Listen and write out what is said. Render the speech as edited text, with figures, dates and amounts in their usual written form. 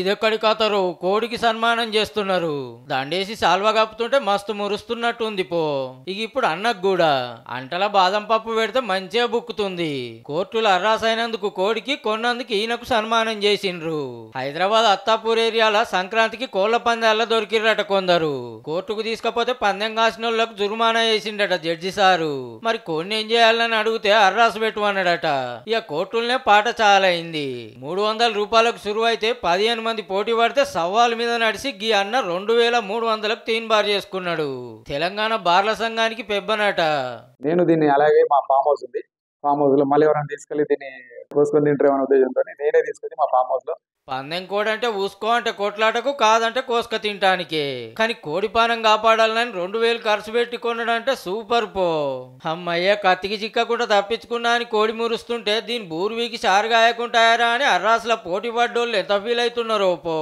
ఇదెక్కడి కథరు కోడికి సన్మానం చేస్తున్నారు. దండేసి సాల్వా కప్పుతుంటే మస్తు మురుస్తున్నట్టుంది పో. ఇక ఇప్పుడు అన్నకు కూడా అంటల బాదం పప్పు పెడితే మంచిగా బుక్కుతుంది. కోర్టులో అర్రాసైనందుకు కోడికి కొన్నందుకు ఈయనకు సన్మానం చేసిండ్రు. హైదరాబాద్ అత్తాపూర్ ఏరియాల సంక్రాంతికి కోళ్ల పందాల్లో దొరికిరట కొందరు. కోర్టుకు తీసుకపోతే పందెం కాసిన వాళ్ళకు జుర్మానా వేసిండట జడ్జి సారు. మరి కోడిని ఏం చేయాలని అడిగితే అర్రాసు పెట్టుమన్నాడట. ఇక కోర్టులనే పాట చాలైంది. 300 రూపాయలకు సురువు అయితే 15 మంది పోటీ పడితే సవాల్ మీద నడిచి గీ అన్న 2300కు తీన్ బార్ చేసుకున్నాడు. తెలంగాణ బార్ల సంఘానికి పెబ్బనట. నేను దీన్ని అలాగే మా ఫామ్ హౌస్ ఉంది, ఫామ్ హౌస్ లో మళ్ళీ ఎవరైనా తీసుకెళ్లి దీన్ని కోసుకొని తింటారేమనే ఉద్దేశంతో నేనే తీసుకొని మా ఫామ్ హౌస్ లో. పందెం కోడి అంటే ఊసుకో అంటే కొట్లాటకు, కాదంటే కోసుక తింటానికే. కానీ కోడి పానం కాపాడాలని 2000 ఖర్చు పెట్టి కొనడంటే సూపర్ పో. అమ్మయ్య కత్తికి చిక్కకుండా తప్పించుకున్నా అని కోడి మురుస్తుంటే దీని బూర్వీకి సారుగాయకుంటాయారా అని అర్రాసుల పోటీ పడ్డోళ్ళు ఎంత ఫీల్ అవుతున్నారో పో.